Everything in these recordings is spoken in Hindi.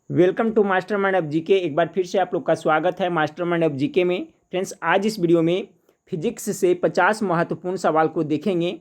Welcome to mastermind of GK. एक बार फिर से आप लोग का स्वागत है मास्टरमाइंड ऑफ जीके में। फ्रेंड्स, आज इस वीडियो में फिजिक्स से 50 महत्वपूर्ण सवाल को देखेंगे।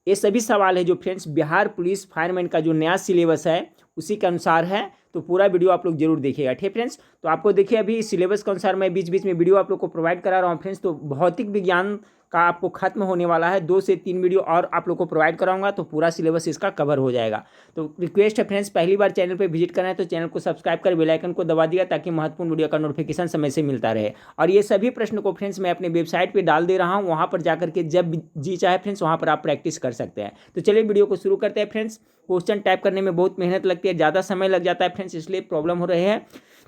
ये सभी सवाल है जो फ्रेंड्स बिहार पुलिस फायरमैन का जो नया सिलेबस है उसी के अनुसार है, तो पूरा वीडियो आप लोग जरूर देखिएगा। ठीक फ्रेंड्स, तो आपको देखिए अभी सिलेबस के अनुसार मैं बीच बीच में वीडियो आप लोग को प्रोवाइड करा रहा हूँ फ्रेंड्स। तो भौतिक विज्ञान का आपको खत्म होने वाला है, 2 से 3 वीडियो और आप लोग को प्रोवाइड कराऊंगा, तो पूरा सिलेबस इसका कवर हो जाएगा। तो रिक्वेस्ट है फ्रेंड्स, पहली बार चैनल पे विजिट करना है तो चैनल को सब्सक्राइब कर बेल आइकन को दबा दिया ताकि महत्वपूर्ण वीडियो का नोटिफिकेशन समय से मिलता रहे। और ये सभी प्रश्न को फ्रेंड्स मैं अपने वेबसाइट पे डाल दे रहा हूँ, वहाँ पर जाकर के जब जी चाहे फ्रेंड्स वहाँ पर आप प्रैक्टिस कर सकते हैं। तो चलिए वीडियो को शुरू करते हैं फ्रेंड्स। क्वेश्चन टाइप करने में बहुत मेहनत लगती है, ज़्यादा समय लग जाता है फ्रेंड्स, इसलिए प्रॉब्लम हो रही है।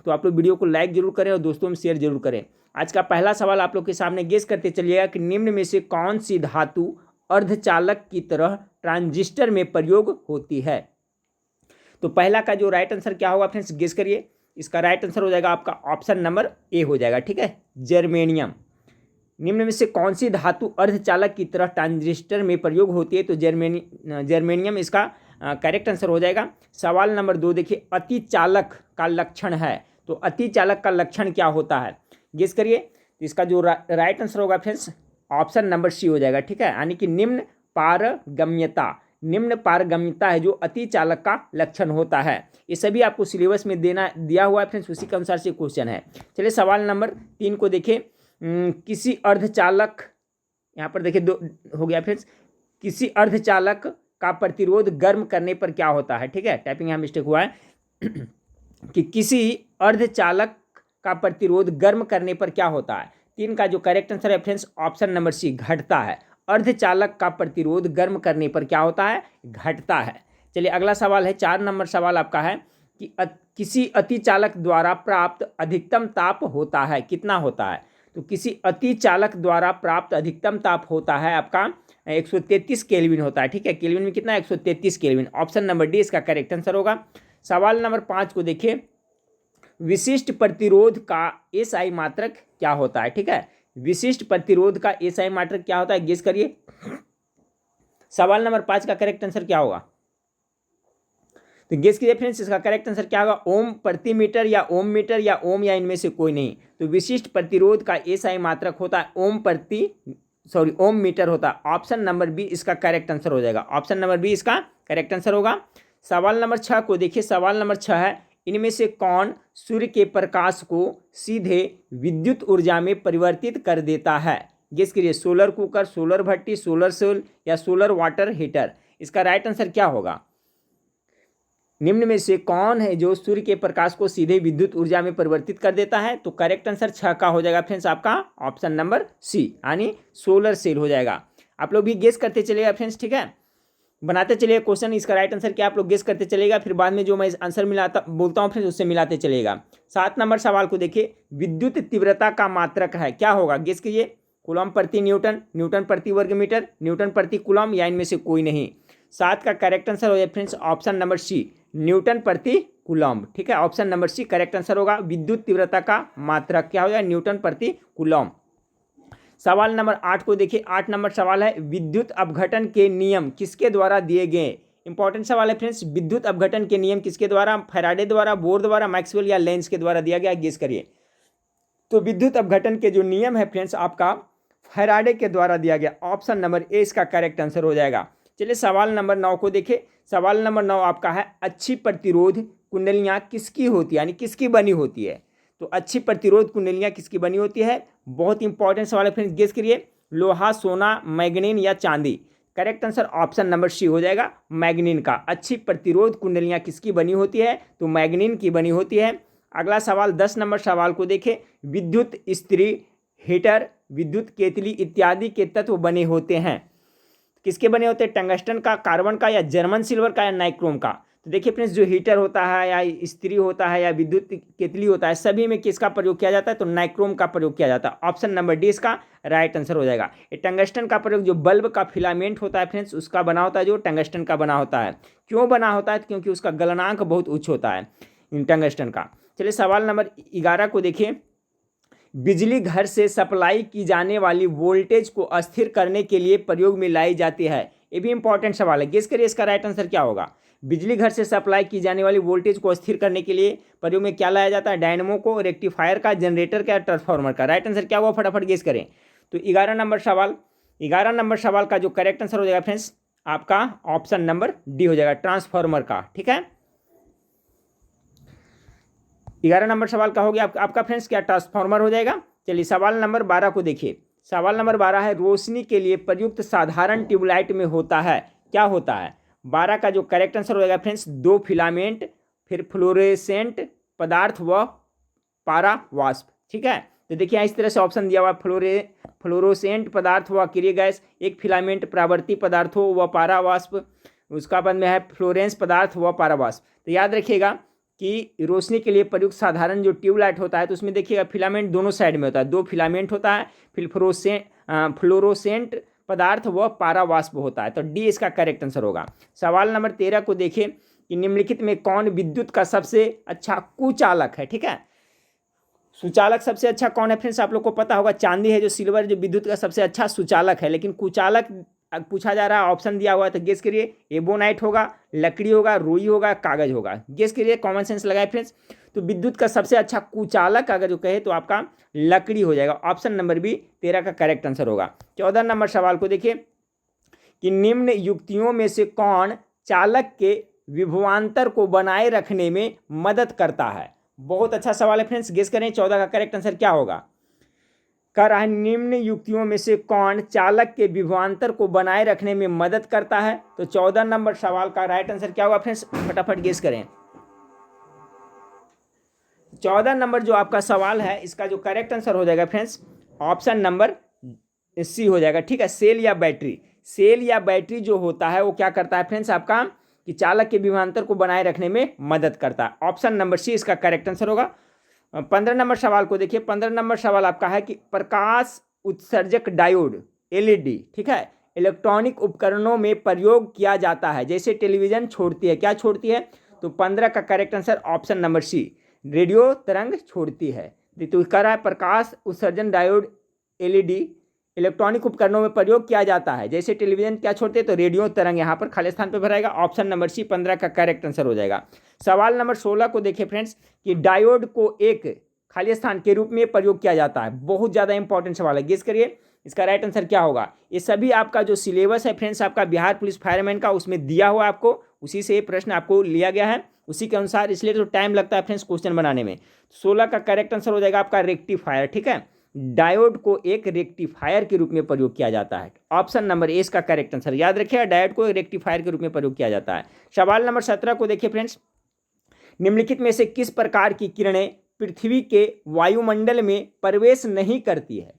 तो आप लोग वीडियो को लाइक जरूर करें और दोस्तों में शेयर जरूर करें। आज का पहला सवाल आप लोग के सामने गेस करते चलिएगा कि निम्न में से कौन सी धातु अर्धचालक की तरह ट्रांजिस्टर में प्रयोग होती है। तो पहला का जो राइट आंसर क्या होगा फ्रेंड्स, गेस करिए। इसका राइट आंसर हो जाएगा आपका ऑप्शन नंबर ए हो जाएगा। ठीक है, जर्मेनियम। निम्न में से कौन सी धातु अर्धचालक की तरह ट्रांजिस्टर में प्रयोग होती है, तो जर्मेनियम इसका करेक्ट आंसर हो जाएगा। सवाल नंबर 2 देखिए, अतिचालक का लक्षण है, तो अतिचालक का लक्षण क्या होता है, गेस करिए। तो इसका जो राइट आंसर होगा फ्रेंड्स ऑप्शन नंबर सी हो जाएगा। ठीक है, यानी कि निम्न पारगम्यता है जो अतिचालक का लक्षण होता है। ये सभी आपको सिलेबस में दिया हुआ है फ्रेंड्स, उसी के अनुसार से क्वेश्चन है। चलिए सवाल नंबर 3 को देखिए। किसी अर्धचालक, यहाँ पर देखिए 2 हो गया फ्रेंड्स। किसी अर्धचालक का प्रतिरोध गर्म करने पर क्या होता है। ठीक है, टाइपिंग यहाँ मिस्टेक हुआ है कि किसी अर्धचालक का प्रतिरोध गर्म करने पर क्या होता है। 3 का जो करेक्ट आंसर है फ्रेंड्स ऑप्शन नंबर सी, घटता है। अर्धचालक का प्रतिरोध गर्म करने पर क्या होता है, घटता है। चलिए अगला सवाल है, 4 नंबर सवाल आपका है कि किसी अतिचालक द्वारा प्राप्त अधिकतम ताप होता है, कितना होता है। तो किसी अतिचालक द्वारा प्राप्त अधिकतम ताप होता है आपका 133 केल्विन होता है। ठीक है, केल्विन में कितना, 133 केल्विन। ऑप्शन नंबर डी इसका करेक्ट आंसर होगा। सवाल नंबर 5 को देखिए, विशिष्ट प्रतिरोध का एसआई मात्रक क्या होता है। ठीक है, विशिष्ट प्रतिरोध का एसआई मात्रक क्या होता है, गेस करिए। सवाल नंबर 5 का करेक्ट आंसर क्या होगा, तो गेस कीजिए फ्रेंड्स। इसका करेक्ट आंसर क्या होगा, ओम प्रति मीटर या ओम मीटर या ओम या इनमें से कोई नहीं। तो विशिष्ट प्रतिरोध का एसआई मात्रक होता है ओम मीटर होता है। ऑप्शन नंबर बी इसका करेक्ट आंसर हो जाएगा। ऑप्शन नंबर बी इसका करेक्ट आंसर होगा। सवाल नंबर 6 को देखिए। सवाल नंबर 6 है, इनमें से कौन सूर्य के प्रकाश को सीधे विद्युत ऊर्जा में परिवर्तित कर देता है। गेस करिए, सोलर कुकर, सोलर भट्टी, सोलर सेल या सोलर वाटर हीटर। इसका राइट आंसर क्या होगा। निम्न में से कौन है जो सूर्य के प्रकाश को सीधे विद्युत ऊर्जा में परिवर्तित कर देता है। तो करेक्ट आंसर 6 का हो जाएगा फ्रेंड्स आपका ऑप्शन नंबर सी, यानी सोलर सेल हो जाएगा। आप लोग भी गेस करते चलिएगा फ्रेंड्स। ठीक है, बनाते चलिए क्वेश्चन, इसका राइट आंसर क्या आप लोग गेस करते चलेगा, फिर बाद में जो मैं आंसर बोलता हूँ फ्रेंड्स उससे मिलाते चलेगा। 7 नंबर सवाल को देखिए, विद्युत तीव्रता का मात्रक है, क्या होगा, गेस कीजिए। कूलम प्रति न्यूटन, न्यूटन प्रति वर्ग मीटर, न्यूटन प्रति कूलम या इनमें से कोई नहीं। 7 का करेक्ट आंसर हो जाए friends option number C, Newton प्रति कूलम। ठीक है, option number C correct answer होगा। विद्युत तीव्रता का मात्रक क्या हो जाए, न्यूटन प्रति कूलम। सवाल नंबर 8 को देखिए। 8 नंबर सवाल है, विद्युत अपघटन के नियम किसके द्वारा दिए गए। इंपॉर्टेंट सवाल है फ्रेंड्स, विद्युत अपघटन के नियम किसके द्वारा, फैराडे द्वारा, बोर द्वारा, मैक्सवेल या लेंस के द्वारा दिया गया, गेस करिए। तो विद्युत अपघटन के जो नियम है फ्रेंड्स आपका फैराडे के द्वारा दिया गया। ऑप्शन नंबर ए इसका करेक्ट आंसर हो जाएगा। चलिए सवाल नंबर 9 को देखिए। सवाल नंबर 9 आपका है, अच्छी प्रतिरोध कुंडलियाँ किसकी होती है, यानी किसकी बनी होती है। तो अच्छी प्रतिरोध कुंडलियाँ किसकी बनी होती है, बहुत इंपॉर्टेंट सवाल है फ्रेंड्स, गेस करिए। लोहा, सोना, मैग्नीन या चांदी। Correct answer option number C हो जाएगा, मैग्नीन का। अच्छी प्रतिरोध कुंडलियाँ किसकी बनी होती है, तो मैग्नीन की बनी होती है। अगला सवाल 10 नंबर सवाल को देखिए। विद्युत इस्त्री, हीटर, विद्युत केतली इत्यादि के तत्व बने होते हैं, किसके बने होते हैं, टंगस्टन का, कार्बन का या जर्मन सिल्वर का या नाइक्रोम का। तो देखिए फ्रेंड्स, जो हीटर होता है या इस्त्री होता है या विद्युत केतली होता है, सभी में किसका प्रयोग किया जाता है, तो नाइक्रोम का प्रयोग किया जाता है। ऑप्शन नंबर डी इसका राइट आंसर हो जाएगा। ये टंगस्टन का प्रयोग जो बल्ब का फिलामेंट होता है फ्रेंड्स उसका बना होता है, जो टंगस्टन का बना होता है। क्यों बना होता है, क्योंकि उसका गलनांक बहुत उच्च होता है टंगस्टन का। चलिए सवाल नंबर 11 को देखिए। बिजली घर से सप्लाई की जाने वाली वोल्टेज को अस्थिर करने के लिए प्रयोग में लाई जाती है। ये भी इंपॉर्टेंट सवाल है, गेस करिए इसका राइट आंसर क्या होगा। बिजली घर से सप्लाई की जाने वाली वोल्टेज को स्थिर करने के लिए प्रयोग में क्या लाया जाता है? डायनेमो को, रेक्टिफायर का, जनरेटर का, ट्रांसफार्मर का। राइट आंसर क्या हुआ, फटाफट गेस करें। तो 11 नंबर सवाल का जो करेक्ट आंसर हो जाएगा फ्रेंड्स आपका ऑप्शन नंबर डी हो जाएगा, ट्रांसफार्मर का। ठीक है, 11 नंबर सवाल का हो गया आपका फ्रेंड्स, क्या ट्रांसफार्मर हो जाएगा। चलिए सवाल नंबर 12 को देखिए। सवाल नंबर 12 है, रोशनी के लिए प्रयुक्त साधारण ट्यूबलाइट में होता है, क्या होता है? 12 का जो करेक्ट आंसर हो जाएगा फ्रेंड्स, 2 फिलामेंट, फिर फ्लोरेसेंट पदार्थ व पारा वाष्प। ठीक है, तो देखिए इस तरह से ऑप्शन दिया हुआ, फ्लोरोसेंट पदार्थ व अक्रिय गैस, एक फिलामेंट प्रावर्ती पदार्थों व पारा वाष्प, उसका बाद में है फ्लोरेंस पदार्थ व पारा वाष्प। तो याद रखिएगा कि रोशनी के लिए प्रयुक्त साधारण जो ट्यूबलाइट होता है तो उसमें देखिएगा फिलामेंट दोनों साइड में होता है, 2 फिलामेंट होता है, फिर फ्लोरोसेंट पदार्थ व पारा वाष्प होता है। तो डी इसका करेक्ट आंसर होगा। सवाल नंबर 13 को देखिए कि निम्नलिखित में कौन विद्युत का सबसे अच्छा कुचालक है। ठीक है, सुचालक सबसे अच्छा कौन है फ्रेंड्स, आप लोग को पता होगा चांदी है, जो सिल्वर जो विद्युत का सबसे अच्छा सुचालक है। लेकिन कुचालक पूछा जा रहा है, ऑप्शन दिया हुआ है, तो गेस करिए, एबोनाइट होगा, लकड़ी होगा, रुई होगा, कागज होगा। गेस करिए, कॉमन सेंस लगाए फ्रेंड्स। तो विद्युत का सबसे अच्छा कुचालक अगर जो कहे तो आपका लकड़ी हो जाएगा। ऑप्शन नंबर बी 13 का करेक्ट आंसर होगा। 14 नंबर सवाल को देखिए कि निम्न युक्तियों में से कौन चालक के विभवांतर को बनाए रखने में मदद करता है। बहुत अच्छा सवाल है फ्रेंड्स, गेस करें 14 का करेक्ट आंसर क्या होगा। कह रहा है निम्न युक्तियों में से कौन चालक के विभवांतर को बनाए रखने में मदद करता है। तो 14 नंबर सवाल का राइट आंसर क्या होगा फ्रेंड्स, फटाफट गेस करें। 14 नंबर जो आपका सवाल है इसका जो करेक्ट आंसर हो जाएगा फ्रेंड्स ऑप्शन नंबर सी हो जाएगा। ठीक है, सेल या बैटरी। सेल या बैटरी जो होता है वो क्या करता है फ्रेंड्स आपका कि चालक के विभवांतर को बनाए रखने में मदद करता है। ऑप्शन नंबर सी इसका करेक्ट आंसर होगा। 15 नंबर सवाल को देखिए। 15 नंबर सवाल आपका है कि प्रकाश उत्सर्जक डायोड एलईडी, ठीक है, इलेक्ट्रॉनिक उपकरणों में प्रयोग किया जाता है, जैसे टेलीविजन छोड़ती है, क्या छोड़ती है? तो 15 का correct answer option number C, radio तरंग छोड़ती है। तो कह रहा है प्रकाश उत्सर्जन डायोड एलईडी इलेक्ट्रॉनिक उपकरणों में प्रयोग किया जाता है, जैसे टेलीविजन क्या छोड़ते हैं? तो रेडियो तरंग। यहाँ पर खाली स्थान पर भराएगा, ऑप्शन नंबर सी 15 का करेक्ट आंसर हो जाएगा। सवाल नंबर 16 को देखिए फ्रेंड्स कि डायोड को एक खाली स्थान के रूप में प्रयोग किया जाता है। बहुत ज़्यादा इंपॉर्टेंट सवाल है, गेस करिए इसका राइट आंसर क्या होगा। ये सभी आपका जो सिलेबस है फ्रेंड्स आपका बिहार पुलिस फायरमैन का उसमें दिया हुआ आपको, उसी से ये प्रश्न आपको लिया गया है, उसी के अनुसार, इसलिए तो टाइम लगता है फ्रेंड्स क्वेश्चन बनाने में। 16 का करेक्ट आंसर हो जाएगा आपका रेक्टिफायर। ठीक है, डायोड को एक रेक्टिफायर के रूप में प्रयोग किया जाता है। ऑप्शन नंबर ए इसका करेक्ट आंसर। याद रखिएगा डायोड को एक रेक्टिफायर के रूप में प्रयोग किया जाता है। सवाल नंबर 17 को देखिए फ्रेंड्स, निम्नलिखित में से किस प्रकार की किरणें पृथ्वी के वायुमंडल में प्रवेश नहीं करती है?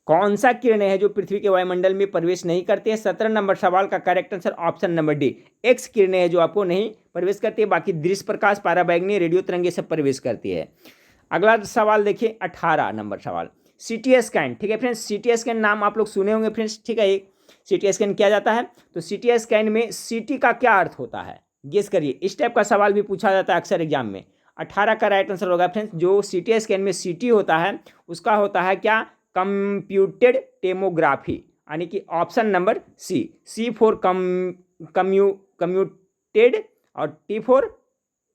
कौन सा किरणें है जो पृथ्वी के वायुमंडल में प्रवेश नहीं करती है? 17 नंबर सवाल का correct answer option number D, x किरणें है जो आपको नहीं प्रवेश करती है, बाकी दृश्य प्रकाश, पाराबैंगनी, रेडियो तरंगे सब प्रवेश करती है। अगला सवाल देखिए 18 नंबर सवाल, सीटी स्कैन। ठीक है फ्रेंड्स, सीटी स्कैन नाम आप लोग सुने होंगे फ्रेंड्स। ठीक है, एक सीटी स्कैन किया जाता है, तो सीटी स्कैन में सीटी का क्या अर्थ होता है? गेस करिए, इस टाइप का सवाल भी पूछा जाता है अक्सर एग्जाम में। 18 का राइट आंसर होगा फ्रेंड्स, जो सीटी स्कैन में सीटी होता है उसका होता है क्या? कंप्यूटेड टेमोग्राफी, यानी कि option number C for computed और टी फॉर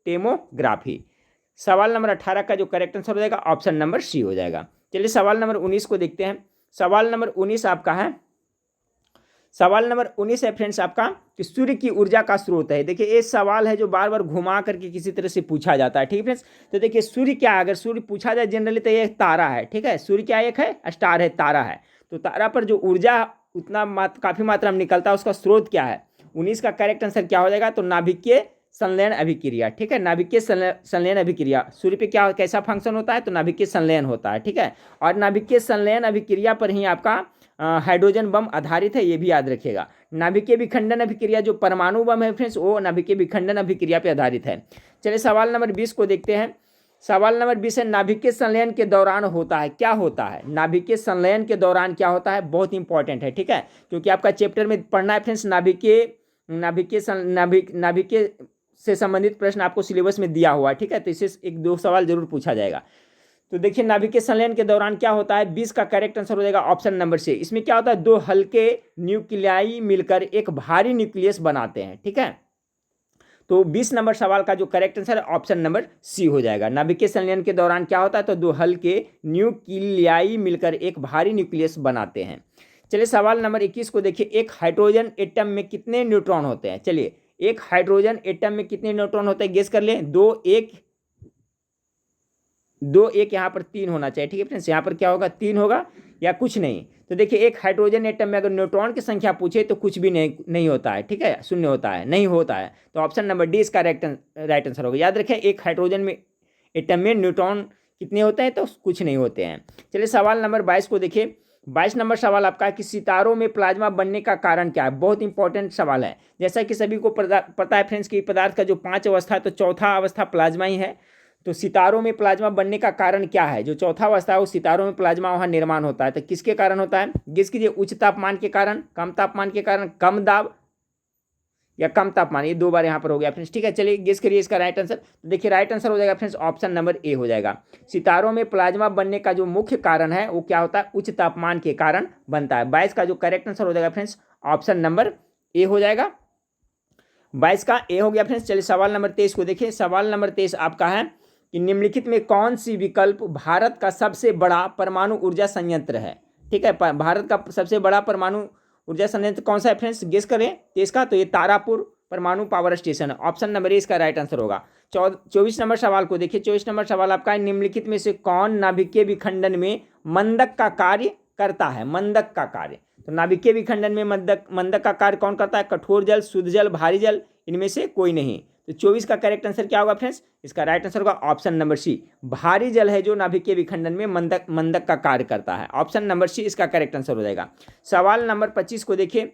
टेमोग्राफी। सवाल नंबर 18 का जो करेक्ट आंसर हो जाएगा ऑप्शन नंबर सी हो जाएगा। चलिए सवाल नंबर 19 को देखते हैं। सवाल नंबर 19 आपका है, सवाल नंबर 19 है फ्रेंड्स आपका कि सूर्य की ऊर्जा का स्रोत है। देखिए ये सवाल है जो बार बार घुमा करके किसी तरह से पूछा जाता है। ठीक है फ्रेंड्स, तो देखिए सूर्य क्या है, अगर सूर्य पूछा जाए जनरली तो ये तारा है। ठीक है, सूर्य क्या एक है? स्टार है, तारा है। तो तारा पर जो ऊर्जा उतना काफ़ी मात्रा में निकलता है उसका स्रोत क्या है? 19 का करेक्ट आंसर क्या हो जाएगा? तो नाभिकीय संलयन अभिक्रिया। ठीक है, नाभिकीय संलयन अभिक्रिया। सूर्य पे क्या कैसा फंक्शन होता है? तो नाभिकीय संलयन होता है। ठीक है, और नाभिकीय संलयन अभिक्रिया पर ही आपका हाइड्रोजन बम आधारित है, ये भी याद रखिएगा। नाभिकीय विखंडन अभिक्रिया जो परमाणु बम है फ्रेंड्स वो नाभिकीय विखंडन अभिक्रिया पर आधारित है। चलिए सवाल नंबर 20 को देखते हैं। सवाल नंबर 20 है, नाभिकीय संलयन के दौरान होता है, क्या होता है? नाभिकीय संलयन के दौरान क्या होता है? बहुत इंपॉर्टेंट है। ठीक है, क्योंकि आपका चैप्टर में पढ़ना है फ्रेंड्स, नाभिकीय से संबंधित प्रश्न आपको सिलेबस में दिया हुआ है। ठीक है, तो इससे एक दो सवाल जरूर पूछा जाएगा। तो देखिए नाभिकीय संलयन के दौरान क्या होता है? 20 का करेक्ट आंसर हो जाएगा ऑप्शन नंबर से। इसमें क्या होता है? दो हल्के न्यूक्लियाई मिलकर एक भारी न्यूक्लियस बनाते हैं। ठीक है, तो 20 नंबर सवाल का जो करेक्ट आंसर है ऑप्शन नंबर सी हो जाएगा। नाभिकीय संलयन के दौरान क्या होता है, तो दो हल्के न्यूक्लियाई मिलकर एक भारी न्यूक्लियस बनाते हैं। चलिए सवाल नंबर 21 को देखिए, एक हाइड्रोजन एटम में कितने न्यूट्रॉन होते हैं। चलिए एक हाइड्रोजन एटम में कितने न्यूट्रॉन होते हैं, गेस कर लें। दो एक यहाँ पर 3 होना चाहिए, ठीक है फ्रेंड्स। यहाँ पर क्या होगा, 3 होगा या कुछ नहीं। तो देखिए एक हाइड्रोजन एटम में अगर न्यूट्रॉन की संख्या पूछे तो कुछ भी नहीं होता है, ठीक है, शून्य होता है, नहीं होता है। तो ऑप्शन नंबर डी इसका राइट आंसर होगा। याद रखें एक हाइड्रोजन में एटम में न्यूट्रॉन कितने होते हैं, तो कुछ नहीं होते हैं। चलिए सवाल नंबर 22 को देखिए। 22 नंबर सवाल आपका है कि सितारों में प्लाज्मा बनने का कारण क्या है। बहुत इंपॉर्टेंट सवाल है। जैसा कि सभी को पता है फ्रेंड्स कि पदार्थ का जो 5 अवस्था है, तो चौथा अवस्था प्लाज्मा ही है। तो सितारों में प्लाज्मा बनने का कारण क्या है, जो चौथा अवस्था है, वो सितारों में प्लाज्मा वहाँ निर्माण होता है। तो किसके कारण होता है, गेस कीजिए। उच्च तापमान के कारण, कम तापमान के कारण, कम दाब या कम तापमान, ये 2 बार यहाँ पर हो गया फ्रेंड्स, ठीक है। चलिए गेस करिए इसका राइट आंसर। तो देखिए राइट आंसर हो जाएगा फ्रेंड्स ऑप्शन नंबर ए हो जाएगा। सितारों में प्लाज्मा बनने का जो मुख्य कारण है वो क्या होता है, उच्च तापमान के कारण बनता है। 22 का जो करेक्ट आंसर हो जाएगा फ्रेंड्स ऑप्शन नंबर ए हो जाएगा। 22 का ए हो गया फ्रेंड्स। चलिए सवाल नंबर 23 को देखिए। सवाल नंबर 23 आपका है कि निम्नलिखित में कौन सी विकल्प भारत का सबसे बड़ा परमाणु ऊर्जा संयंत्र है, ठीक है। भारत का सबसे बड़ा परमाणु ऊर्जा संयंत्र कौन सा है फ्रेंड्स, गेस करें। तो इसका तो ये तारापुर परमाणु पावर स्टेशन है। ऑप्शन नंबर ए इसका राइट आंसर होगा। 24 नंबर सवाल को देखिए। 24 नंबर सवाल आपका है, निम्नलिखित में से कौन नाभिकीय विखंडन में मंदक का कार्य करता है। मंदक का कार्य, तो नाभिकीय विखंडन में मंदक का कार्य कौन करता है, कठोर जल, शुद्ध जल, भारी जल, इनमें से कोई नहीं। तो 24 का करेक्ट आंसर क्या होगा फ्रेंड्स, इसका राइट आंसर होगा ऑप्शन नंबर सी। भारी जल है जो नाभिकीय विखंडन में मंदक का कार्य करता है। ऑप्शन नंबर सी इसका करेक्ट आंसर हो जाएगा। सवाल नंबर 25 को देखिए।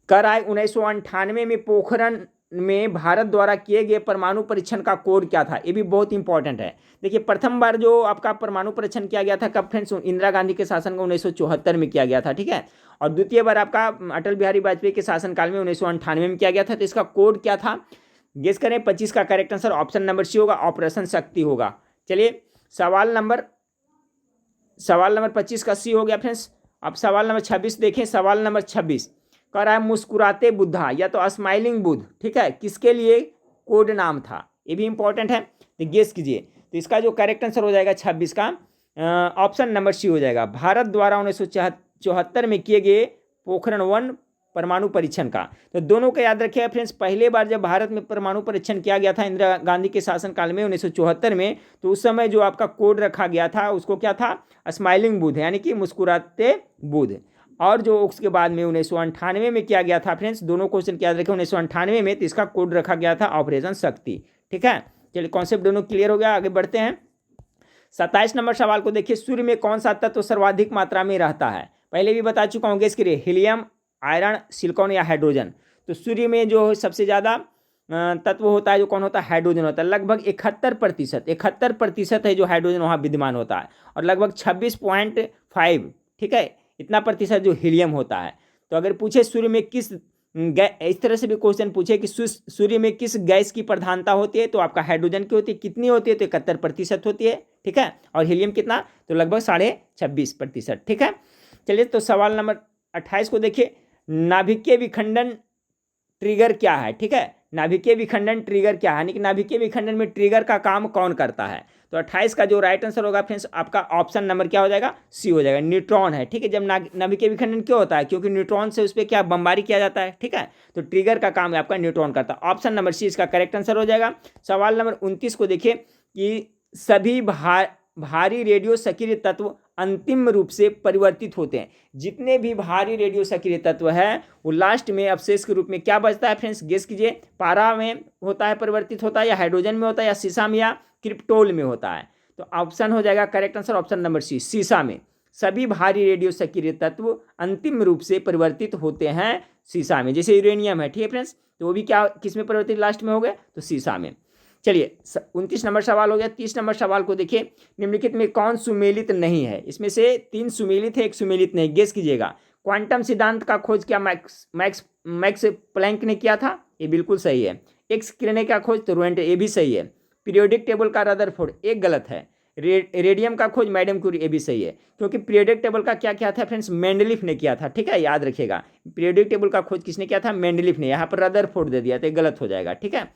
कर आए 1998 में पोखरण में भारत द्वारा किए गए परमाणु परीक्षण का कोड क्या था। ये भी बहुत इंपॉर्टेंट है। देखिए प्रथम बार जो आपका परमाणु परीक्षण किया गया था कब फ्रेंड्स, इंदिरा गांधी के शासन का 1974 में किया गया था, ठीक है। और द्वितीय बार आपका अटल बिहारी वाजपेयी के शासनकाल में 1998 में किया गया था। तो इसका कोड क्या था, गेस करें। 25 का correct answer option number C होगा, ऑपरेशन शक्ति होगा। चलिए सवाल नंबर 25 का सी हो गया फ्रेंड्स। अब सवाल नंबर 26 देखें। सवाल नंबर 26 कह रहा है मुस्कुराते बुद्धा या तो स्माइलिंग बुद्ध, ठीक है, किसके लिए कोड नाम था। ये भी इंपॉर्टेंट है, तो गेस कीजिए। तो इसका जो करेक्ट आंसर हो जाएगा 26 का ऑप्शन नंबर सी हो जाएगा। भारत द्वारा 1974 में किए गए पोखरण 1 परमाणु परीक्षण का। तो दोनों को याद रखिएगा फ्रेंड्स। पहले बार जब भारत में परमाणु परीक्षण किया गया था इंदिरा गांधी के शासनकाल में 1974 में, तो उस समय जो आपका कोड रखा गया था उसको क्या था, स्माइलिंग बुद्ध, यानी कि मुस्कुराते बुद्ध। और जो उसके बाद में 1998 में किया गया था फ्रेंड्स, दोनों क्वेश्चन याद रखें 1998 में, तो इसका कोड रखा गया था ऑपरेशन शक्ति, ठीक है। चलिए कॉन्सेप्ट दोनों क्लियर हो गया, आगे बढ़ते हैं। 27 नंबर सवाल को देखिए। सूर्य में कौन सा तत्व सर्वाधिक मात्रा में रहता है। पहले भी बता चुका हूँ, गेस करिए। हीलियम, आयरन, सिलिकॉन या हाइड्रोजन। तो सूर्य में जो सबसे ज़्यादा तत्व होता है जो कौन होता है, हाइड्रोजन होता है। लगभग 71% है जो हाइड्रोजन वहाँ विद्यमान होता है, और लगभग 26.5, ठीक है, इतना प्रतिशत जो हीलियम होता है। तो अगर पूछे सूर्य में किस इस तरह से भी क्वेश्चन पूछे कि सूर्य में किस गैस की प्रधानता होती है, तो आपका हाइड्रोजन की होती है। कितनी होती है, तो 71% होती है, ठीक है। और हीलियम कितना, तो लगभग 26.5%, ठीक है। चलिए तो सवाल नंबर 28 को देखिए। नाभिकीय विखंडन ट्रिगर क्या है, ठीक है। नाभिकीय विखंडन ट्रिगर क्या है, यानी कि नाभिकीय विखंडन में ट्रिगर का काम कौन करता है। तो 28 का जो राइट आंसर होगा फ्रेंड्स आपका ऑप्शन नंबर क्या हो जाएगा, सी हो जाएगा। न्यूट्रॉन है, ठीक है। जब नाभिकीय विखंडन क्यों होता है, क्योंकि न्यूट्रॉन से उस पर क्या बमबारी किया जाता है, ठीक है। तो ट्रिगर का काम आपका न्यूट्रॉन करता है। ऑप्शन नंबर सी इसका करेक्ट आंसर हो जाएगा। सवाल नंबर 29 को देखिए कि सभी भारी रेडियो सक्रिय तत्व अंतिम रूप से परिवर्तित होते हैं। जितने भी भारी रेडियो सक्रिय तत्व है वो लास्ट में अवशेष के रूप में क्या बचता है फ्रेंड्स, गेस कीजिए। पारा में होता है, परिवर्तित होता है, या हाइड्रोजन में होता है, या सीसा में, या क्रिप्टोल में होता है। तो ऑप्शन हो जाएगा correct answer option number C, सीसा में। सभी भारी रेडियो सक्रिय तत्व अंतिम रूप से परिवर्तित होते हैं सीसा में। जैसे यूरेनियम है, ठीक है फ्रेंड्स, तो वो भी क्या किस में परिवर्तित लास्ट में हो गए, तो सीसा में। चलिए 29 नंबर सवाल हो गया। 30 नंबर सवाल को देखिए। निम्नलिखित में कौन सुमेलित नहीं है। इसमें से 3 सुमेलित है, 1 सुमेलित नहीं। गेस कीजिएगा। क्वांटम सिद्धांत का खोज क्या मैक्स प्लैंक ने किया था, ये बिल्कुल सही है। एक्स किरणें का खोज तो रोएंट, ये भी सही है। पीरियोडिक टेबल का रदरफोर्ड, एक गलत है। रेडियम का खोज मैडम क्यूरी, ये भी सही है, क्योंकि पीरियोडिक टेबल का क्या किया था फ्रेंड्स, मेंडलीफ ने किया था, ठीक है, याद रखिएगा। पीरियोडिक टेबल का खोज किसने किया था, मेंडलीफ ने, यहाँ पर रदरफोर्ड दे दिया तो गलत हो जाएगा, ठीक है।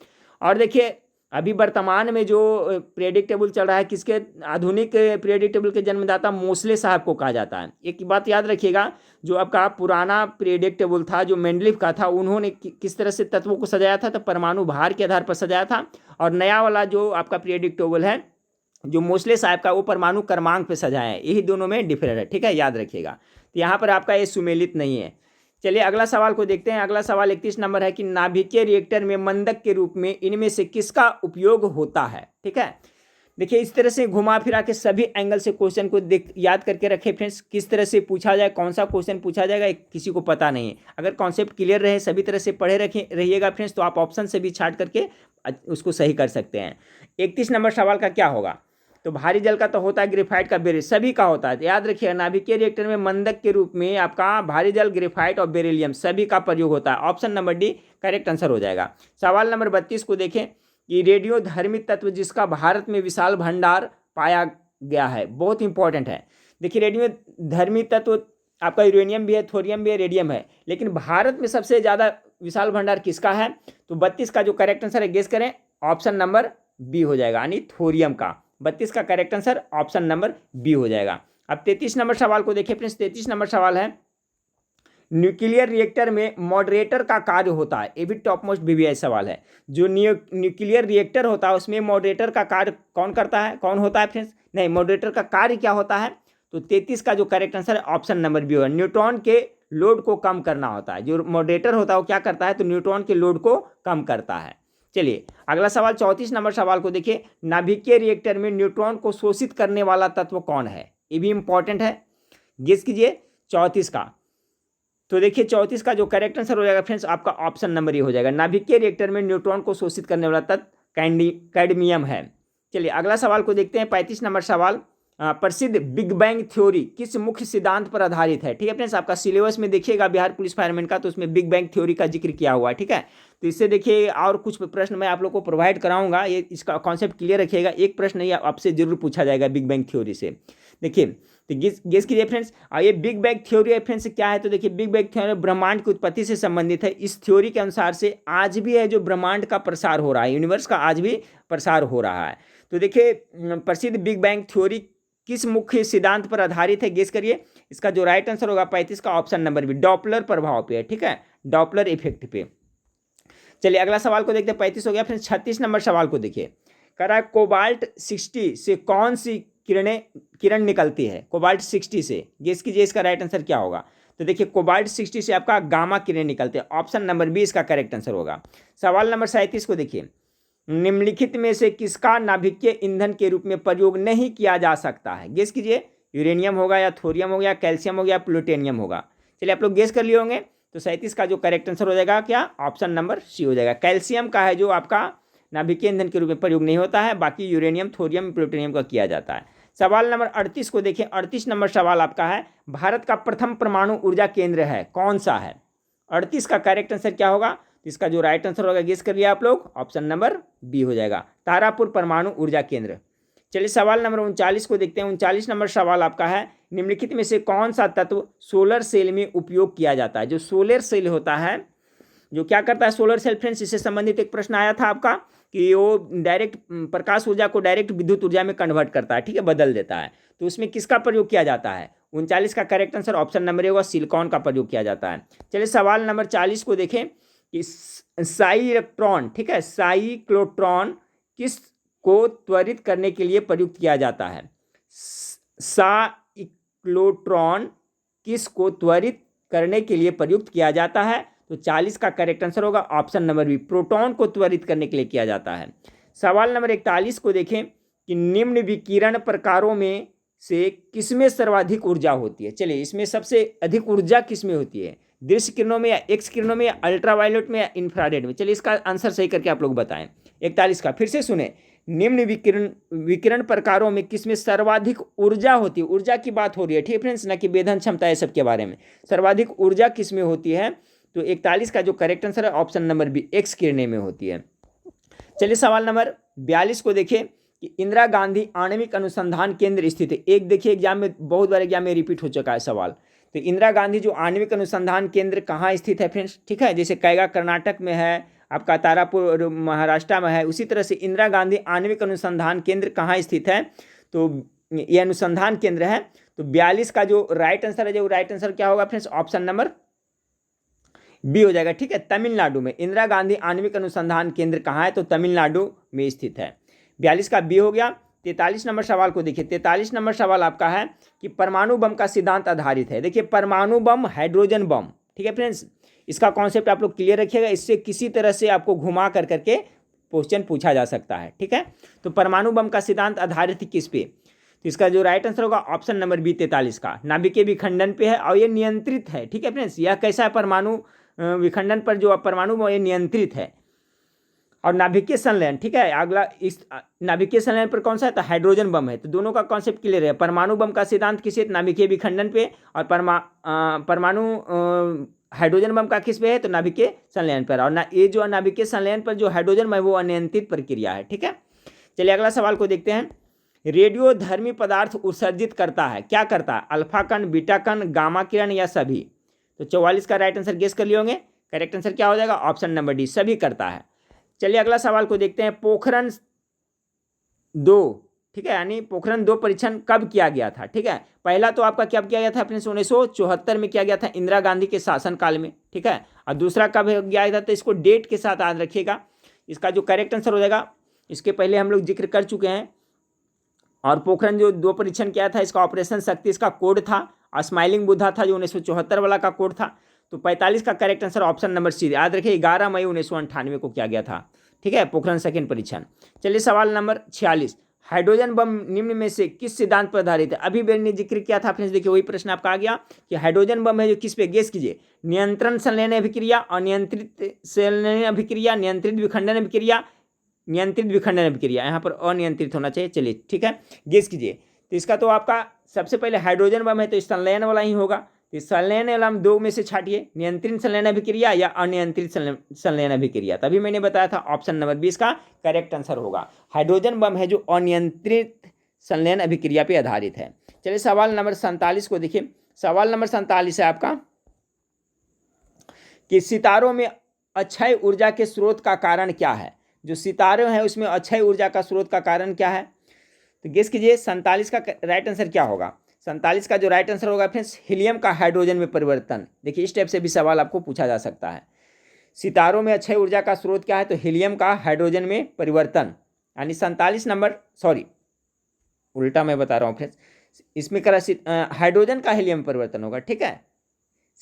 और देखिए अभी वर्तमान में जो पीरियोडिक टेबल चल रहा है, किसके, आधुनिक पीरियोडिक टेबल के जन्मदाता मोसले साहब को कहा जाता है। एक बात याद रखिएगा, जो आपका पुराना पीरियोडिक टेबल था जो मेंडलीफ का था, उन्होंने किस तरह से तत्वों को सजाया था, तो परमाणु भार के आधार पर सजाया था। और नया वाला जो आपका पीरियोडिक टेबल है जो मोसले साहब का, वो परमाणु क्रमांक पे सजाया है, यही दोनों में डिफरेंट है, ठीक है, याद रखिएगा। तो यहाँ पर आपका ये सुमेलित नहीं है। चलिए अगला सवाल को देखते हैं। अगला सवाल 31 नंबर है कि नाभिकीय रिएक्टर में मंदक के रूप में इनमें से किसका उपयोग होता है, ठीक है। देखिए इस तरह से घुमा फिरा के सभी एंगल से क्वेश्चन को याद करके रखे फ्रेंड्स, किस तरह से पूछा जाए, कौन सा क्वेश्चन पूछा जाएगा किसी को पता नहीं है। अगर कॉन्सेप्ट क्लियर रहे, सभी तरह से पढ़े रहिएगा फ्रेंड्स, तो आप ऑप्शन से भी छाट करके उसको सही कर सकते हैं। 31 नंबर सवाल का क्या होगा, तो भारी जल का तो होता है ग्रेफाइट का बेरिल, सभी का होता है, तो याद रखिएगा नाभिकीय रिएक्टर में मंदक के रूप में आपका भारी जल, ग्रेफाइट और बेरिलियम सभी का प्रयोग होता है। Option number D correct answer हो जाएगा। सवाल नंबर 32 को देखें कि रेडियोधर्मी तत्व जिसका भारत में विशाल भंडार पाया गया है, बहुत इंपॉर्टेंट है। देखिए रेडियोधर्मी तत्व आपका यूरेनियम भी है, थोरियम भी है, रेडियम है, लेकिन भारत में सबसे ज़्यादा विशाल भंडार किसका है, तो 32 का जो करेक्ट आंसर है गेस करें, ऑप्शन नंबर बी हो जाएगा, यानी थोरियम का। 32 का correct answer option number B हो जाएगा। अब 33 नंबर सवाल को देखिए फ्रेंड्स। 33 नंबर सवाल है, न्यूक्लियर रिएक्टर में मॉडरेटर का कार्य होता है, ये भी टॉप मोस्ट बीबीआई सवाल है। जो न्यूक्लियर रिएक्टर होता है उसमें मॉडरेटर का कार्य कौन करता है, कौन होता है फ्रेंड्स, नहीं, मॉडरेटर का कार्य क्या होता है, तो 33 का जो करेक्ट आंसर है ऑप्शन नंबर बी होगा, न्यूट्रॉन के लोड को कम करना होता है। जो मॉडरेटर होता है वो क्या करता है, तो न्यूट्रॉन के लोड को कम करता है। चलिए अगला सवाल 34 नंबर सवाल को देखिए, नाभिकीय रिएक्टर में न्यूट्रॉन को शोषित करने वाला तत्व कौन है, ये भी इंपॉर्टेंट है, गेस कीजिए 34 का। तो देखिए 34 का जो करेक्ट आंसर हो जाएगा फ्रेंड्स आपका ऑप्शन नंबर ये हो जाएगा, नाभिकीय रिएक्टर में न्यूट्रॉन को शोषित करने वाला तत्व कैडमियम है। चलिए अगला सवाल को देखते हैं। 35 नंबर सवाल, प्रसिद्ध बिग बैंग थ्योरी किस मुख्य सिद्धांत पर आधारित है, ठीक है फ्रेंड्स। आपका सिलेबस में देखिएगा बिहार पुलिस फायरमैन का, तो उसमें बिग बैंग थ्योरी का जिक्र किया हुआ है, ठीक है। तो इससे देखिए और कुछ प्रश्न मैं आप लोग को प्रोवाइड कराऊंगा, ये इसका कॉन्सेप्ट क्लियर रखिएगा, एक प्रश्न नहीं आपसे जरूर पूछा जाएगा बिग बैंग थ्योरी से। देखिए तो गेस कीजिए फ्रेंड्स, ये बिग बैंग थ्योरी फ्रेंड्स क्या है, तो देखिए बिग बैंग थ्योरी ब्रह्मांड की उत्पत्ति से संबंधित है। इस थ्योरी के अनुसार से आज भी है जो ब्रह्मांड का प्रसार हो रहा है, यूनिवर्स का आज भी प्रसार हो रहा है। तो देखिए प्रसिद्ध बिग बैंग थ्योरी किस मुख्य सिद्धांत पर आधारित है, गेस करिए। इसका जो राइट आंसर होगा 35 का ऑप्शन नंबर बी, डॉपलर प्रभाव पे है, ठीक है, डॉपलर इफेक्ट पे। चलिए अगला सवाल को देखते हैं। 35 हो गया फिर 36 नंबर सवाल को देखिए, कह रहा है कोबाल्ट 60 से कौन सी किरण निकलती है, कोबाल्ट 60 से, गेस कीजिए इसका राइट आंसर क्या होगा। तो देखिए कोबाल्ट 60 से आपका गामा किरण निकलते हैं, ऑप्शन नंबर बी इसका करेक्ट आंसर होगा। सवाल नंबर 37 को देखिए, निम्नलिखित में से किसका नाभिकीय ईंधन के रूप में प्रयोग नहीं किया जा सकता है, गेस कीजिए। यूरेनियम होगा या थोरियम हो गया, कैल्शियम हो गया, प्लूटोनियम होगा। चलिए आप लोग गेस कर लिए होंगे, तो 37 का जो करेक्ट आंसर हो जाएगा क्या, ऑप्शन नंबर सी हो जाएगा। कैल्शियम का है जो आपका नाभिकीय ईंधन के रूप में प्रयोग नहीं होता है, बाकी यूरेनियम, थोरियम, प्लूटोनियम का किया जाता है। सवाल नंबर 38 को देखें। 38 नंबर सवाल आपका है, भारत का प्रथम परमाणु ऊर्जा केंद्र है कौन सा है। 38 का करेक्ट आंसर क्या होगा, तो इसका जो राइट आंसर होगा गेस कर लिया आप लोग, ऑप्शन नंबर बी हो जाएगा, तारापुर परमाणु ऊर्जा केंद्र। चलिए सवाल नंबर 39 को देखते हैं। 39 नंबर सवाल आपका है, निम्नलिखित में से कौन सा तत्व सोलर सेल में उपयोग किया जाता है। जो सोलर सेल होता है जो क्या करता है, सोलर सेल फ्रेंड्स, इससे संबंधित एक प्रश्न आया था आपका कि वो डायरेक्ट प्रकाश ऊर्जा को डायरेक्ट विद्युत ऊर्जा में कन्वर्ट करता है, ठीक है, बदल देता है। तो उसमें किसका प्रयोग किया जाता है, 39 का करेक्ट आंसर ऑप्शन नंबर होगा, सिलिकॉन का प्रयोग किया जाता है। चलिए सवाल नंबर 40 को देखें कि साइक्लोट्रॉन, ठीक है, साइक्लोट्रॉन किस को त्वरित करने के लिए प्रयुक्त किया जाता है। साइक्लोट्रॉन किस को त्वरित करने के लिए प्रयुक्त किया जाता है, तो 40 का करेक्ट आंसर होगा ऑप्शन नंबर बी, प्रोटॉन को त्वरित करने के लिए किया जाता है। सवाल नंबर 41 को देखें कि निम्न विकिरण प्रकारों में से किसमें सर्वाधिक ऊर्जा होती है। चलिए इसमें सबसे अधिक ऊर्जा किसमें होती है, दृश्य किरणों में या एक्स किरणों में या अल्ट्रावायलेट में या इंफ्रारेड में। चलिए इसका आंसर सही करके आप लोग बताएं। 41 का फिर से सुने, निम्न विकिरण प्रकारों में किसमें सर्वाधिक ऊर्जा होती है, ऊर्जा की बात हो रही है, ठीक है फ्रेंड्स, ना कि वेधन क्षमता है सबके बारे में। सर्वाधिक ऊर्जा किसमें होती है, तो 41 का जो करेक्ट आंसर है ऑप्शन नंबर बी, एक्स किरणें में होती है। चलिए सवाल नंबर 42 को देखिए कि इंदिरा गांधी आणविक अनुसंधान केंद्र स्थित है। एक देखिए एग्जाम में, बहुत बार एग्जाम में रिपीट हो चुका है सवाल। तो इंदिरा गांधी जो आणविक अनुसंधान केंद्र कहाँ स्थित है फ्रेंड्स, ठीक है, जैसे कैगा कर्नाटक में है, आपका तारापुर महाराष्ट्र में है, उसी तरह से इंदिरा गांधी आणविक अनुसंधान केंद्र कहाँ स्थित है, तो ये अनुसंधान केंद्र है। तो 42 का जो राइट आंसर है, जो राइट आंसर क्या होगा फ्रेंड्स, ऑप्शन नंबर बी हो जाएगा, ठीक है। तमिलनाडु में इंदिरा गांधी आणविक अनुसंधान केंद्र कहाँ है, तो तमिलनाडु में स्थित है। 42 का बी हो गया। 43 नंबर सवाल को देखिए। 43 नंबर सवाल आपका है कि परमाणु बम का सिद्धांत आधारित है। देखिए परमाणु बम, हाइड्रोजन बम, ठीक है फ्रेंड्स, इसका कॉन्सेप्ट आप लोग क्लियर रखिएगा, इससे किसी तरह से आपको घुमा कर करके क्वेश्चन पूछा जा सकता है, ठीक है। तो परमाणु बम का सिद्धांत आधारित किस पे, तो इसका जो राइट आंसर होगा ऑप्शन नंबर बी 43 का, नाभिकीय विखंडन पे है और ये नियंत्रित है, ठीक है फ्रेंड्स। यह कैसा है, परमाणु विखंडन पर जो परमाणु बम ये नियंत्रित है। और नाभिकीय संलयन, ठीक है, अगला इस नाभिकीय संलयन पर कौन सा है, तो हाइड्रोजन बम है। तो दोनों का कॉन्सेप्ट क्लियर है। परमाणु बम का सिद्धांत किसे, नाभिकीय विखंडन पे, और परमाणु हाइड्रोजन बम का किस पे है, तो नाभिकीय संलयन पर। और ये जो नाभिकीय संलयन पर जो हाइड्रोजन बम है वो अनियंत्रित प्रक्रिया है, ठीक है। चलिए अगला सवाल को देखते हैं। रेडियोधर्मी पदार्थ उत्सर्जित करता है, क्या करता है, अल्फा कण, बीटा कण, गामा किरण या सभी। तो 44 का राइट आंसर गेस कर लिए होंगे। करेक्ट आंसर क्या हो जाएगा, ऑप्शन नंबर डी, सभी करता है। चलिए अगला सवाल को देखते हैं। पोखरण 2, ठीक है, यानी पोखरण 2 परीक्षण कब किया गया था, ठीक है। पहला तो आपका कब किया गया था फ्रेंड्स, 1974 में किया गया था, इंदिरा गांधी के शासनकाल में, ठीक है। और दूसरा कब किया गया था, तो इसको डेट के साथ याद रखिएगा। इसका जो करेक्ट आंसर हो जाएगा, इसके पहले हम लोग जिक्र कर चुके हैं। और पोखरण जो 2 परीक्षण किया था, इसका ऑपरेशन शक्ति इसका कोड था, और स्माइलिंग बुद्धा था जो 1974 वाला का कोड था। तो 45 का correct answer option number C, याद रखिए 11 मई 1998 को किया गया था, ठीक है, पोखरण सेकंड परीक्षण। चलिए सवाल नंबर 46, हाइड्रोजन बम निम्न में से किस सिद्धांत पर आधारित है। अभी मैंने जिक्र किया था फ्रेंड्स, देखिए वही प्रश्न आपका आ गया कि हाइड्रोजन बम है जो किस पे, गेस कीजिए, नियंत्रण संलयन अभिक्रिया, अनियंत्रित संलयन अभिक्रिया, नियंत्रित विखंडन अभिक्रिया, नियंत्रित विखंडन अभिक्रिया, यहाँ पर अनियंत्रित होना चाहिए। चलिए ठीक है, गेस कीजिए। तो इसका तो आपका सबसे पहले हाइड्रोजन बम है तो संलयन वाला ही होगा। तो संलयन वाला हम 2 में से छाटिए, नियंत्रित संलयन अभिक्रिया या अनियंत्रित संलयन अभिक्रिया। तभी मैंने बताया था ऑप्शन नंबर 20 का करेक्ट आंसर होगा। हाइड्रोजन बम है जो अनियंत्रित संलयन अभिक्रिया पे आधारित है। चलिए सवाल नंबर 47 को देखिए। सवाल नंबर 47 है आपका कि सितारों में अक्षय ऊर्जा के स्रोत का कारण क्या है। जो सितारे हैं उसमें अक्षय ऊर्जा का स्रोत का कारण क्या है, तो गेस कीजिए। 47 का राइट आंसर क्या होगा। 47 का जो राइट आंसर होगा फ्रेंड्स, हीलियम का हाइड्रोजन में परिवर्तन। देखिए इस टाइप से भी सवाल आपको पूछा जा सकता है। सितारों में अक्षय ऊर्जा का स्रोत क्या है, तो हीलियम का हाइड्रोजन में परिवर्तन। यानी 47 नंबर, सॉरी उल्टा मैं बता रहा हूँ फ्रेंड्स, इसमें हाइड्रोजन का हीलियम में परिवर्तन होगा, ठीक है।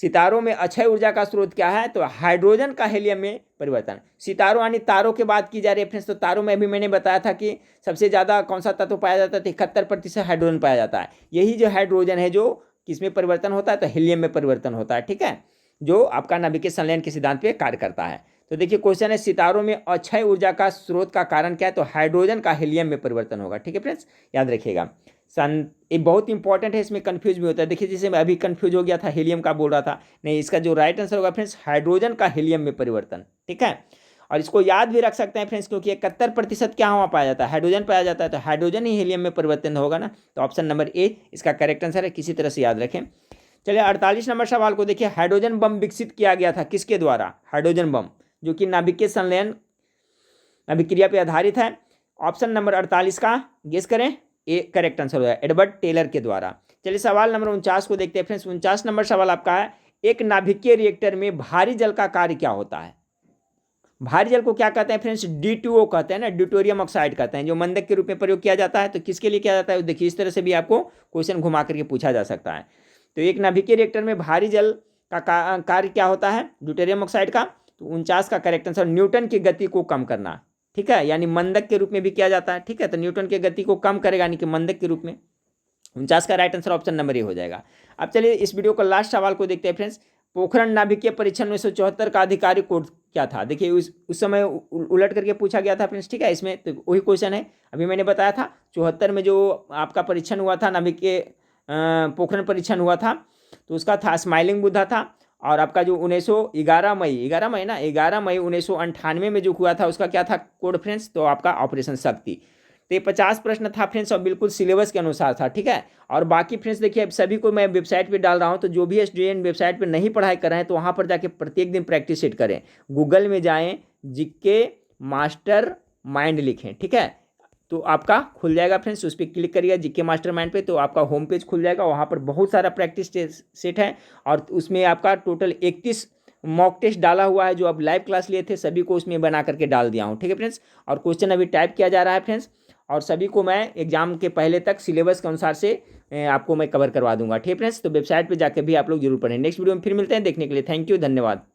सितारों में अक्षय ऊर्जा का स्रोत क्या है, तो हाइड्रोजन का हीलियम में परिवर्तन। सितारों यानी तारों की बात की जा रही है फ्रेंड्स, तो तारों में भी मैंने बताया था कि सबसे ज़्यादा कौन सा तत्व पाया जाता है, 71% हाइड्रोजन पाया जाता है। यही जो हाइड्रोजन है जो किसमें परिवर्तन होता है, तो हीलियम में परिवर्तन होता है, ठीक है, जो आपका नाभिकीय संलयन के सिद्धांत पे कार्य करता है। तो देखिए क्वेश्चन है, सितारों में अक्षय ऊर्जा का स्रोत का कारण क्या है, तो हाइड्रोजन का हीलियम में परिवर्तन होगा, ठीक है फ्रेंड्स, याद रखिएगा। ये बहुत इंपॉर्टेंट है, इसमें कंफ्यूज भी होता है। देखिए जैसे मैं अभी कंफ्यूज हो गया था, हीलियम का बोल रहा था, नहीं, इसका जो राइट आंसर होगा फ्रेंड्स, हाइड्रोजन का हीलियम में परिवर्तन, ठीक है। और इसको याद भी रख सकते हैं फ्रेंड्स, क्योंकि 71% क्या हुआ पाया जाता है, हाइड्रोजन पाया जाता है, तो हाइड्रोजन ही हीलियम में परिवर्तन होगा ना। तो ऑप्शन नंबर ए इसका करेक्ट आंसर है, किसी तरह से याद रखें। चलिए 48 नंबर सवाल को देखिए। हाइड्रोजन बम विकसित किया गया था किसके द्वारा, हाइड्रोजन बम जो कि नाभिकीय संलयन अभिक्रिया पर आधारित है। ऑप्शन नंबर 48 का गेस करें, ए करेक्ट आंसर होगा, एडवर्ड टेलर के द्वारा। चलिए सवाल नंबर 49 को देखते हैं फ्रेंड्स। 49 नंबर सवाल आपका है, एक नाभिकीय रिएक्टर में भारी जल का कार्य क्या होता है। भारी जल को क्या कहते हैं फ्रेंड्स, D2O कहते हैं ना, ड्यूटेरियम ऑक्साइड कहते हैं, जो मंदक के रूप में प्रयोग किया जाता है। तो किसके लिए किया जाता है, देखिए इस तरह से भी आपको क्वेश्चन घुमा करके पूछा जा सकता है। तो एक नाभिकीय रिएक्टर में भारी जल का कार्य क्या होता है, ड्यूटेरियम ऑक्साइड का। तो 49 का करेक्ट आंसर, न्यूटन की गति को कम करना, ठीक है, यानी मंदक के रूप में भी किया जाता है, ठीक है। तो न्यूटन की गति को कम करेगा, यानी कि मंदक के रूप में। 49 का right answer option number A हो जाएगा। अब चलिए इस वीडियो का लास्ट सवाल को देखते हैं फ्रेंड्स। पोखरण नाभिकीय परीक्षण 1974 का आधिकारिक कोड क्या था। देखिए उस समय उलट करके पूछा गया था फ्रेंड्स, ठीक है। इसमें तो वही क्वेश्चन है, अभी मैंने बताया था 74 में जो आपका परीक्षण हुआ था, नाभिकीय पोखरण परीक्षण हुआ था, तो उसका था स्माइलिंग बुद्धा था। और आपका जो 11 मई 1998 में जो हुआ था, उसका क्या था कोड फ्रेंड्स, तो आपका ऑपरेशन शक्ति, तो ये 50 प्रश्न था फ्रेंड्स और बिल्कुल सिलेबस के अनुसार था, ठीक है। और बाकी फ्रेंड्स देखिए अब सभी को मैं वेबसाइट पे डाल रहा हूँ, तो जो भी स्टूडेंट वेबसाइट पे नहीं पढ़ाई कर रहे हैं तो वहाँ पर जाके प्रत्येक दिन प्रैक्टिस सेट करें। गूगल में जाएँ, जीके मास्टर माइंड लिखें, ठीक है, तो आपका खुल जाएगा फ्रेंड्स। उस पर क्लिक करिएगा जीके मास्टर माइंड पे, तो आपका होम पेज खुल जाएगा। वहाँ पर बहुत सारा प्रैक्टिस सेट है और उसमें आपका टोटल 31 मॉक टेस्ट डाला हुआ है। जो आप लाइव क्लास लिए थे सभी को उसमें बना करके डाल दिया हूँ, ठीक है फ्रेंड्स। और क्वेश्चन अभी टाइप किया जा रहा है फ्रेंड्स, और सभी को मैं एग्जाम के पहले तक सिलेबस के अनुसार से आपको मैं कवर करवा दूंगा, ठीक है फ्रेंड्स। तो वेबसाइट पर जाकर भी आप लोग जरूर पढ़ें। नेक्स्ट वीडियो में फिर मिलते हैं, देखने के लिए थैंक यू, धन्यवाद।